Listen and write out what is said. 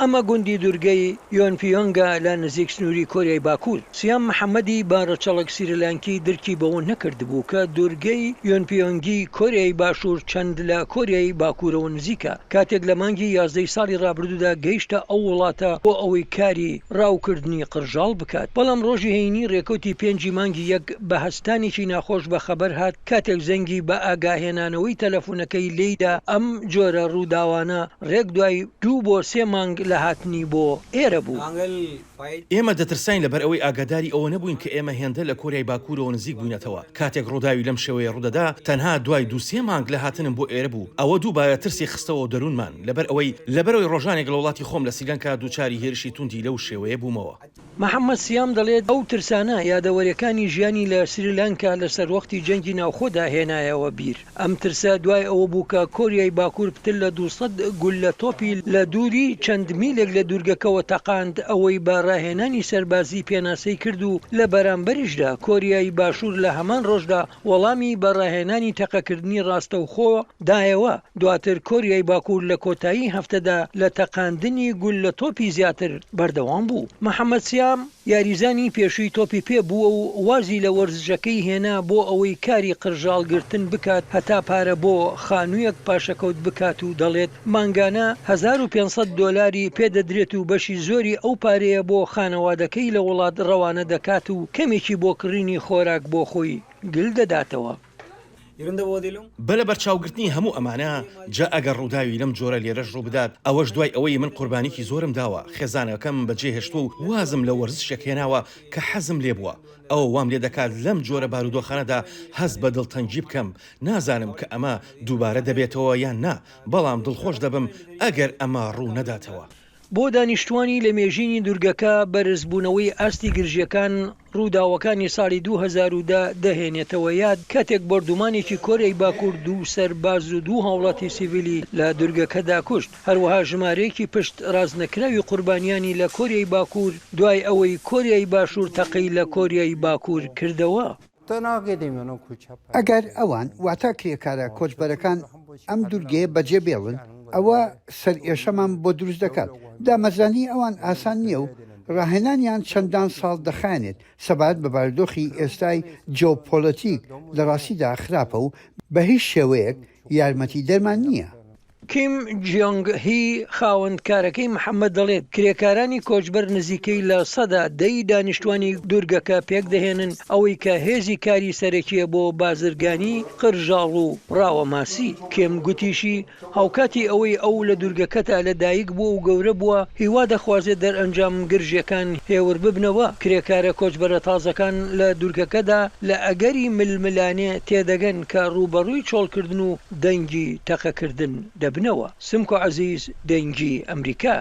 ئەمە گوندی دوورگەی یۆنپیۆنگە لە نزیک سنووری کۆریای باکوور. سیام محەممەدی بارەچەڵک سریلانکی درکی بەوە نەکردبوو کە دوورگەی یۆنپیۆنگی کۆریای باشوور چەند لە کۆریای باکوورەوە نزیکە. کاتێک لە مانگی 11 ساڵی ڕابردوودا گەیشتە ئەو وڵاتە بۆ ئەوەی کاری ڕاوکردنی قرژاڵ بکات. بەڵام ڕۆژی هەینی ڕێکوتی 5 مانگی یەک بە هەستانێکی ناخۆش بە خەبەر هات کاتێک زەنگی بە ئاگاهێنانەوەی تەلەفۆنەکەی لێیدا ئەم جۆرە ڕووداوانە ڕێک دوای 2 بۆ 3 مانگ لە هاتنی بۆ ئێرە بوو. ئێمە دەترسین لەبەر ئەوەی ئاگاداری ئەوە نەبووین کە ئێمە هێندە لە کۆریای باکوورەوە نزیک بووینەتەوە. کاتێک ڕووداوی لەم شێوەیە ڕوودەدا تەنها دوای 2-3 مانگ لە هاتنم بۆ ئێرە بوو. ئەوە دووبارە ترسی خستەوە دەروونمان لەبەرەوەی ڕۆژانێک لە وڵاتی خۆم لە سریلانکا دووچاری هێرشی توندی لەو شێوەیە بوومەوە. محەممەد سیام دەڵێت ئەو ترسانە یادەوەریەکانی ژیانی لە سریلانکا لەسەر وەختی جەنگی ناوخۆدا هێنایەوە بیر. ئەم ترسە دوای ئەوە بوو کە کۆریای باکوور پتر لە 200 گول لە تۆپی لە دووری چەند میلێک لە دوورگەکەوە تەقاند ئەوەی بە ڕاهێنانی سەربازی پێناسەی کرد و لە بەرامبەریشدا کۆریای باشوور لە هەمان ڕۆژدا وەڵامی بە ڕاهێنانی تەقەکردنی ڕاستەوخۆ دایەوە. دواتر کۆریای باکوور لە کۆتایی هەفتەدا لە تەقاندنی گول لە تۆپی زیاتر بەردەوام بوو. محەممەد سیام یاریزانی پێشووی تۆپی پێ بووە و وازی لە وەرزشەکەی هێنا بۆ ئەوەی کاری قرژاڵگرتن بکات هەتا پارە بۆ خانوویەک پاشەکەوت بکات و دەڵێت مانگانە 1500 دۆلاری پێدەدرێت و بەشی زۆری ئەو پارەیە بۆ خانەوادەکەی لە وڵات ڕەوانە دەکات و کەمێکی بۆ کڕینی خۆراک بۆ خۆی گل دەداتەوە. بەلە بەرچاوگرتنی هەموو ئەمانە جا ئەگەر ڕووداوی لەم جۆرە لێرەش ڕوو بدات ئەوەش دوای ئەوەی من قوربانێکی زۆرم داوە خێزانەکەم بەجێهێشتووە و وازم لە وەرزشێک هێناوە کە حەزم لێ بووە. ئەوە وام لێ دەکات لەم جۆرە بارودۆخانەدا هەست بە دڵتەنجی بکەم. نازانم کە ئەمە دووبارە دەبێتەوە یان نا، بەڵام دڵخۆش دەبم ئەگەر ئەمە ڕوو نەداتەوە. بۆ دانیشتوانی لە مێژینی دوورگەکە بەرزبوونەوەی ئاستی گرژیەکان ڕووداوەکانی ساڵی 2010 دەهێنێتەوە یاد کاتێک بەردومانێکی کۆریای باکوور 2 سەرباز و 2 هاوڵاتی سیڤیلی لە دوورگەکەدا کوشت. هەروەها ژمارەیەکی پشت ڕازنەکراوی قوربانیانی لە کۆریای باکوور دوای ئەوەی کۆریای باشوور تەقەی لە کۆریای باکوور کردەوە. ئەگەر ئەوان واتە کرێکارە کۆچبەرەکان ئەم دوورگەیە بەجێ بێڵن ئەوە سەر ئێشەمان بۆ دروست دەکات. دامەزانی ئەوان ئاسان نییە و ڕاهێنانیان چەندان ساڵ دەخانێت سەبارەت بە بارودۆخی ئێستای جیۆپۆلیتیک لە ڕاستیدا خراپە و بە هیچ شێوەیەک یارمەتی دەرمان نییە. کیم جیۆنگ هی خاوەندکارەکەی محەممەد دەڵێت کرێکارانی کۆچبەر نزیکەی لە سەدا 10 دانیشتوانی دوورگەکە پێک دەهێنن ئەوەی کە هێزی کاری سەرەکیە بۆ بازرگانی قرژاڵ و ڕاوەماسی. کێم گوتیشی هاوکاتی ئەوەی ئەو لە دوورگەکەتا لەدایک بووە و گەورە بووە هیوا دەخوازێت دەرئەنجام گرژیەکان هێور ببنەوە. کرێکارە کۆچبەرە تازەکان لە دوورگەکەدا لە ئەگەری ململانێ تێدەگەن کە ڕوبەڕووی چۆڵکردن و دەنگی تەقەکردن دەبنەوە. سمکۆ عەزیز، دەنگی ئەمریکا.